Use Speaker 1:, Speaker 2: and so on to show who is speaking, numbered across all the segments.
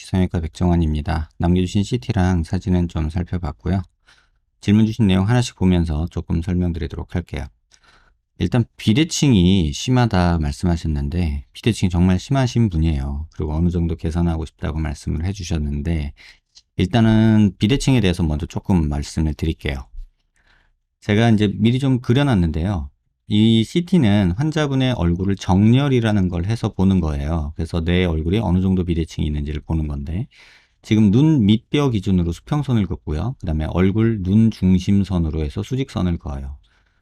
Speaker 1: 성형외과 백종원입니다. 남겨주신 CT랑 사진은 좀 살펴봤고요. 질문 주신 내용 하나씩 보면서 조금 설명드리도록 할게요. 일단 비대칭이 심하다 말씀하셨는데 비대칭이 정말 심하신 분이에요. 그리고 어느 정도 개선하고 싶다고 말씀을 해주셨는데 일단은 비대칭에 대해서 먼저 조금 말씀을 드릴게요. 제가 이제 미리 좀 그려놨는데요. 이 CT는 환자분의 얼굴을 정렬이라는 걸 해서 보는 거예요. 그래서 내 얼굴이 어느 정도 비대칭이 있는지를 보는 건데 지금 눈 밑뼈 기준으로 수평선을 긋고요. 그 다음에 얼굴 눈 중심선으로 해서 수직선을 그어요.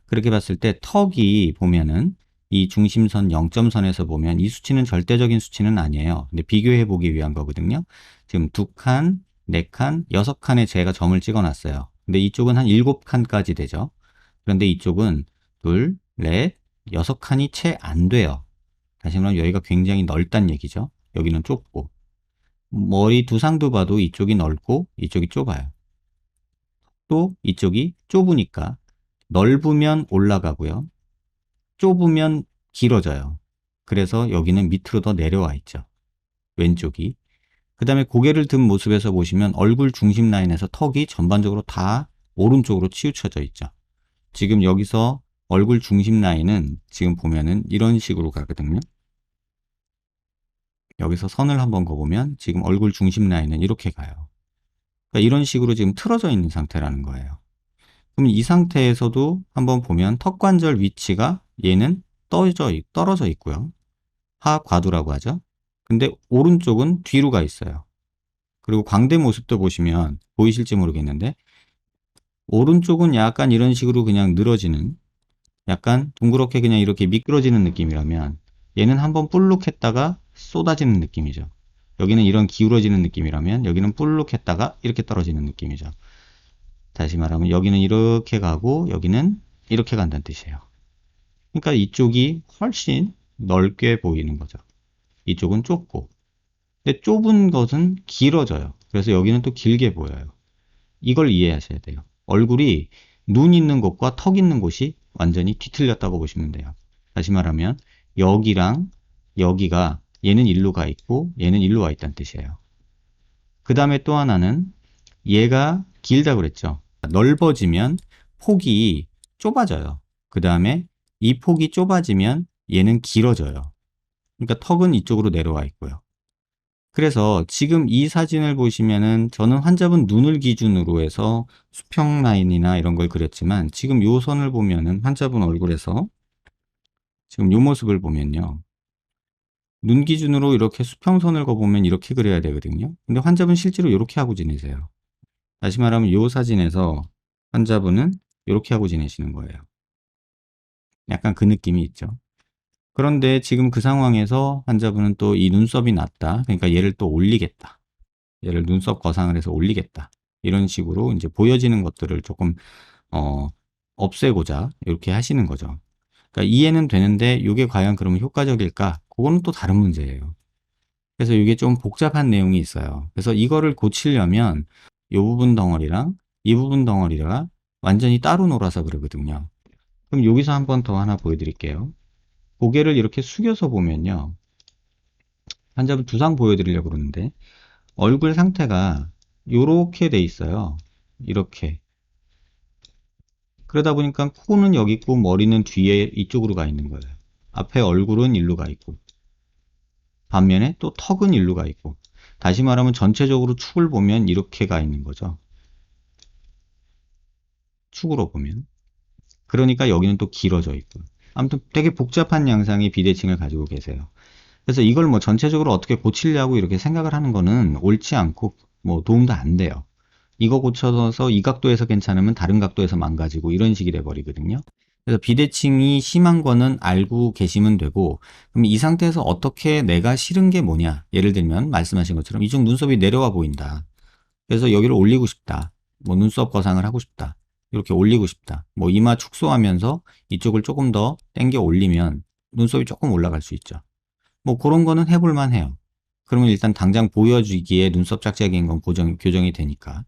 Speaker 1: 그렇게 봤을 때 턱이 보면은 이 중심선 0점선에서 보면 이 수치는 절대적인 수치는 아니에요. 근데 비교해 보기 위한 거거든요. 지금 2칸, 4칸, 6칸에 제가 점을 찍어 놨어요. 근데 이쪽은 한 7칸까지 되죠. 그런데 이쪽은 둘, 넷, 6칸이 채 안 돼요. 다시 말하면 여기가 굉장히 넓다는 얘기죠. 여기는 좁고. 머리 두상도 봐도 이쪽이 넓고 이쪽이 좁아요. 또 이쪽이 좁으니까 넓으면 올라가고요. 좁으면 길어져요. 그래서 여기는 밑으로 더 내려와 있죠. 왼쪽이. 그 다음에 고개를 든 모습에서 보시면 얼굴 중심 라인에서 턱이 전반적으로 다 오른쪽으로 치우쳐져 있죠. 지금 여기서 얼굴 중심 라인은 지금 보면은 이런 식으로 가거든요. 여기서 선을 한번 그어보면 지금 얼굴 중심 라인은 이렇게 가요. 그러니까 이런 식으로 지금 틀어져 있는 상태라는 거예요. 그럼 이 상태에서도 한번 보면 턱관절 위치가 얘는 떨어져 있고요. 하과두라고 하죠. 근데 오른쪽은 뒤로 가 있어요. 그리고 광대 모습도 보시면 보이실지 모르겠는데 오른쪽은 약간 이런 식으로 그냥 늘어지는 약간 둥그렇게 그냥 이렇게 미끄러지는 느낌이라면 얘는 한번 볼록 했다가 쏟아지는 느낌이죠. 여기는 이런 기울어지는 느낌이라면 여기는 볼록 했다가 이렇게 떨어지는 느낌이죠. 다시 말하면 여기는 이렇게 가고 여기는 이렇게 간다는 뜻이에요. 그러니까 이쪽이 훨씬 넓게 보이는 거죠. 이쪽은 좁고. 근데 좁은 것은 길어져요. 그래서 여기는 또 길게 보여요. 이걸 이해하셔야 돼요. 얼굴이 눈 있는 곳과 턱 있는 곳이 완전히 뒤틀렸다고 보시면 돼요. 다시 말하면 여기랑 여기가 얘는 일로 가 있고 얘는 일로 와 있다는 뜻이에요. 그 다음에 또 하나는 얘가 길다고 그랬죠. 넓어지면 폭이 좁아져요. 그 다음에 이 폭이 좁아지면 얘는 길어져요. 그러니까 턱은 이쪽으로 내려와 있고요. 그래서 지금 이 사진을 보시면은 저는 환자분 눈을 기준으로 해서 수평 라인이나 이런 걸 그렸지만 지금 요 선을 보면은 환자분 얼굴에서 지금 요 모습을 보면요. 눈 기준으로 이렇게 수평선을 그어보면 이렇게 그려야 되거든요. 근데 환자분 실제로 이렇게 하고 지내세요. 다시 말하면 요 사진에서 환자분은 이렇게 하고 지내시는 거예요. 약간 그 느낌이 있죠. 그런데 지금 그 상황에서 환자분은 또 이 눈썹이 낮다. 그러니까 얘를 또 올리겠다. 얘를 눈썹 거상을 해서 올리겠다. 이런 식으로 이제 보여지는 것들을 조금 없애고자 이렇게 하시는 거죠. 그러니까 이해는 되는데 이게 과연 그러면 효과적일까? 그거는 또 다른 문제예요. 그래서 이게 좀 복잡한 내용이 있어요. 그래서 이거를 고치려면 이 부분 덩어리랑 이 부분 덩어리가 완전히 따로 놀아서 그러거든요. 그럼 여기서 한번 더 하나 보여드릴게요. 고개를 이렇게 숙여서 보면요. 환자분 두상 보여드리려고 그러는데 얼굴 상태가 이렇게 돼 있어요. 이렇게. 그러다 보니까 코는 여기 있고 머리는 뒤에 이쪽으로 가 있는 거예요. 앞에 얼굴은 일로 가 있고 반면에 또 턱은 일로 가 있고 다시 말하면 전체적으로 축을 보면 이렇게 가 있는 거죠. 축으로 보면. 그러니까 여기는 또 길어져 있고 아무튼 되게 복잡한 양상의 비대칭을 가지고 계세요. 그래서 이걸 뭐 전체적으로 어떻게 고치려고 이렇게 생각을 하는 거는 옳지 않고 뭐 도움도 안 돼요. 이거 고쳐서 이 각도에서 괜찮으면 다른 각도에서 망가지고 이런 식이 돼 버리거든요. 그래서 비대칭이 심한 거는 알고 계시면 되고 그럼 이 상태에서 어떻게 내가 싫은 게 뭐냐 예를 들면 말씀하신 것처럼 이쪽 눈썹이 내려와 보인다. 그래서 여기를 올리고 싶다. 뭐 눈썹 거상을 하고 싶다. 이렇게 올리고 싶다. 뭐 이마 축소하면서 이쪽을 조금 더 당겨 올리면 눈썹이 조금 올라갈 수 있죠. 뭐 그런 거는 해볼만 해요. 그러면 일단 당장 보여주기에 눈썹 짝짝이인 건 교정이 되니까.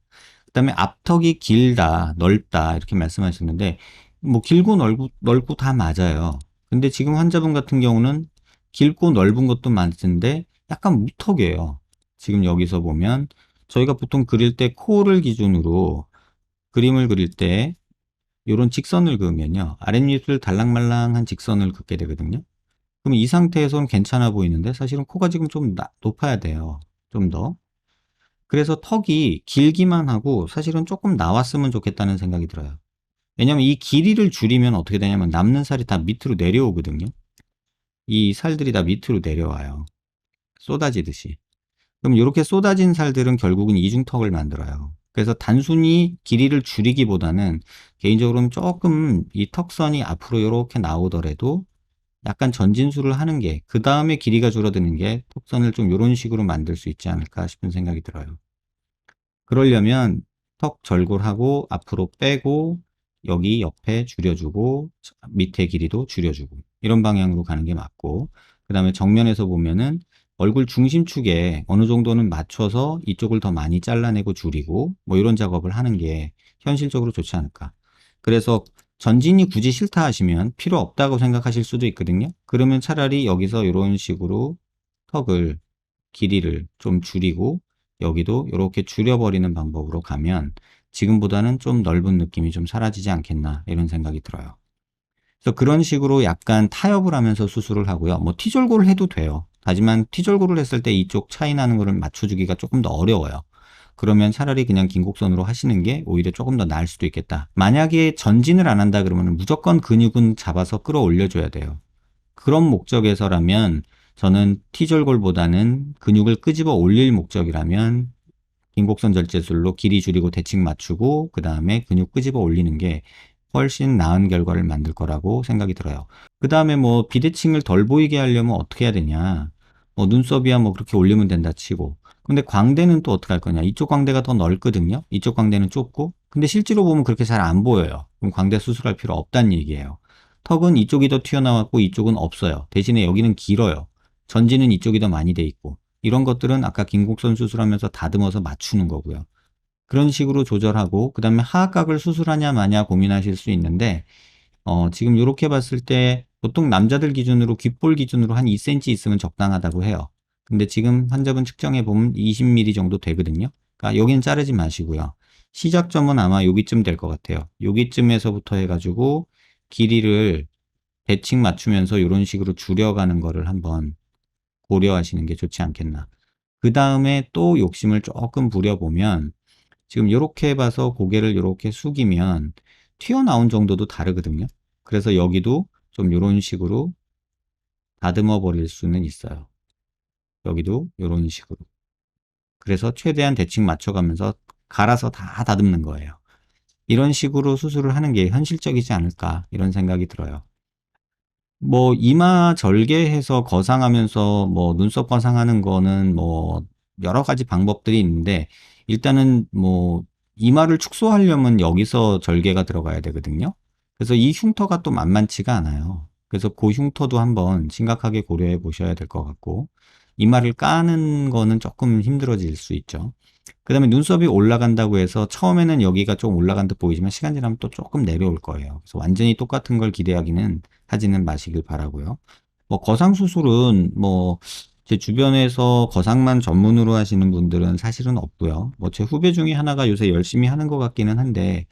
Speaker 1: 그 다음에 앞턱이 길다, 넓다 이렇게 말씀하셨는데 뭐 길고 넓고 다 맞아요. 근데 지금 환자분 같은 경우는 길고 넓은 것도 맞는데 약간 무턱이에요. 지금 여기서 보면 저희가 보통 그릴 때 코를 기준으로 그림을 그릴 때 이런 직선을 그으면요. 아랫입을 달랑말랑한 직선을 긋게 되거든요. 그럼 이 상태에서는 괜찮아 보이는데 사실은 코가 지금 좀 높아야 돼요. 좀 더. 그래서 턱이 길기만 하고 사실은 조금 나왔으면 좋겠다는 생각이 들어요. 왜냐면 이 길이를 줄이면 어떻게 되냐면 남는 살이 다 밑으로 내려오거든요. 이 살들이 다 밑으로 내려와요. 쏟아지듯이. 그럼 이렇게 쏟아진 살들은 결국은 이중턱을 만들어요. 그래서 단순히 길이를 줄이기보다는 개인적으로는 조금 이 턱선이 앞으로 이렇게 나오더라도 약간 전진수를 하는 게, 그 다음에 길이가 줄어드는 게 턱선을 좀 이런 식으로 만들 수 있지 않을까 싶은 생각이 들어요. 그러려면 턱 절골하고 앞으로 빼고 여기 옆에 줄여주고 밑에 길이도 줄여주고 이런 방향으로 가는 게 맞고, 그 다음에 정면에서 보면은 얼굴 중심축에 어느 정도는 맞춰서 이쪽을 더 많이 잘라내고 줄이고 뭐 이런 작업을 하는 게 현실적으로 좋지 않을까. 그래서 전진이 굳이 싫다 하시면 필요 없다고 생각하실 수도 있거든요. 그러면 차라리 여기서 이런 식으로 턱을 길이를 좀 줄이고 여기도 이렇게 줄여버리는 방법으로 가면 지금보다는 좀 넓은 느낌이 좀 사라지지 않겠나 이런 생각이 들어요. 그래서 그런 식으로 약간 타협을 하면서 수술을 하고요. 뭐 T절골을 해도 돼요. 하지만 T절골을 했을 때 이쪽 차이 나는 거를 맞춰주기가 조금 더 어려워요. 그러면 차라리 그냥 긴 곡선으로 하시는 게 오히려 조금 더 나을 수도 있겠다. 만약에 전진을 안 한다 그러면 무조건 근육은 잡아서 끌어올려 줘야 돼요. 그런 목적에서라면 저는 T절골보다는 근육을 끄집어 올릴 목적이라면 인곡선 절제술로 길이 줄이고 대칭 맞추고 그 다음에 근육 끄집어 올리는 게 훨씬 나은 결과를 만들 거라고 생각이 들어요. 그 다음에 뭐 비대칭을 덜 보이게 하려면 어떻게 해야 되냐. 뭐 눈썹이야 뭐 그렇게 올리면 된다 치고. 근데 광대는 또 어떻게 할 거냐. 이쪽 광대가 더 넓거든요. 이쪽 광대는 좁고. 근데 실제로 보면 그렇게 잘 안 보여요. 그럼 광대 수술할 필요 없다는 얘기예요. 턱은 이쪽이 더 튀어나왔고 이쪽은 없어요. 대신에 여기는 길어요. 전지는 이쪽이 더 많이 돼 있고. 이런 것들은 아까 긴곡선 수술하면서 다듬어서 맞추는 거고요. 그런 식으로 조절하고 그 다음에 하악각을 수술하냐 마냐 고민하실 수 있는데 지금 이렇게 봤을 때 보통 남자들 기준으로 귓볼 기준으로 한 2cm 있으면 적당하다고 해요. 근데 지금 환자분 측정해 보면 20mm 정도 되거든요. 그러니까 여기는 자르지 마시고요. 시작점은 아마 여기쯤 될 것 같아요. 여기쯤에서부터 해가지고 길이를 대칭 맞추면서 이런 식으로 줄여가는 거를 한번 고려하시는 게 좋지 않겠나. 그 다음에 또 욕심을 조금 부려보면 지금 이렇게 봐서 고개를 이렇게 숙이면 튀어나온 정도도 다르거든요. 그래서 여기도 좀 이런 식으로 다듬어 버릴 수는 있어요. 여기도 이런 식으로. 그래서 최대한 대칭 맞춰가면서 갈아서 다 다듬는 거예요. 이런 식으로 수술을 하는 게 현실적이지 않을까 이런 생각이 들어요. 뭐 이마 절개해서 거상하면서 뭐 눈썹 거상하는 거는 뭐 여러 가지 방법들이 있는데 일단은 뭐 이마를 축소하려면 여기서 절개가 들어가야 되거든요. 그래서 이 흉터가 또 만만치가 않아요. 그래서 그 흉터도 한번 심각하게 고려해 보셔야 될 것 같고 이마를 까는 거는 조금 힘들어질 수 있죠. 그 다음에 눈썹이 올라간다고 해서 처음에는 여기가 좀 올라간 듯 보이지만 시간 지나면 또 조금 내려올 거예요. 그래서 완전히 똑같은 걸 기대하기는 하지는 마시길 바라고요. 뭐 거상 수술은 뭐 제 주변에서 거상만 전문으로 하시는 분들은 사실은 없고요. 뭐 제 후배 중에 하나가 요새 열심히 하는 것 같기는 한데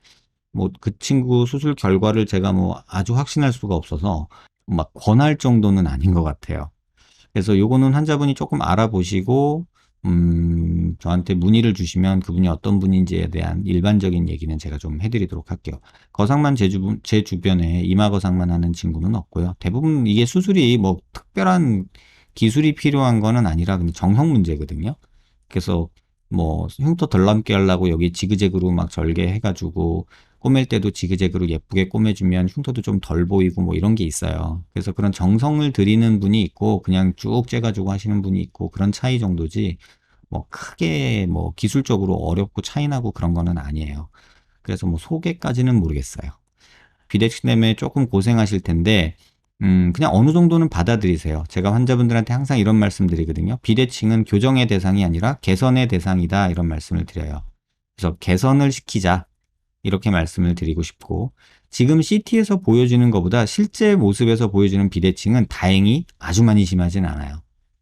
Speaker 1: 뭐 그 친구 수술 결과를 제가 뭐 아주 확신할 수가 없어서 막 권할 정도는 아닌 것 같아요. 그래서 요거는 환자분이 조금 알아보시고 저한테 문의를 주시면 그분이 어떤 분인지에 대한 일반적인 얘기는 제가 좀 해드리도록 할게요. 거상만 제 주변에 이마 거상만 하는 친구는 없고요. 대부분 이게 수술이 뭐 특별한 기술이 필요한 거는 아니라 그냥 정형 문제거든요. 그래서 뭐 흉터 덜 남게 하려고 여기 지그재그로 막 절개해가지고 꼬맬 때도 지그재그로 예쁘게 꼬매주면 흉터도 좀 덜 보이고 뭐 이런 게 있어요. 그래서 그런 정성을 들이는 분이 있고 그냥 쭉 째가지고 하시는 분이 있고 그런 차이 정도지 뭐 크게 뭐 기술적으로 어렵고 차이나고 그런 거는 아니에요. 그래서 뭐 소개까지는 모르겠어요. 비대칭 때문에 조금 고생하실 텐데 그냥 어느 정도는 받아들이세요. 제가 환자분들한테 항상 이런 말씀 드리거든요. 비대칭은 교정의 대상이 아니라 개선의 대상이다 이런 말씀을 드려요. 그래서 개선을 시키자 이렇게 말씀을 드리고 싶고 지금 CT에서 보여지는 것보다 실제 모습에서 보여지는 비대칭은 다행히 아주 많이 심하진 않아요.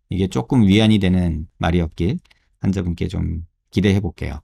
Speaker 1: 이게 조금 위안이 되는 말이었길. 환자분께 좀 기대해 볼게요.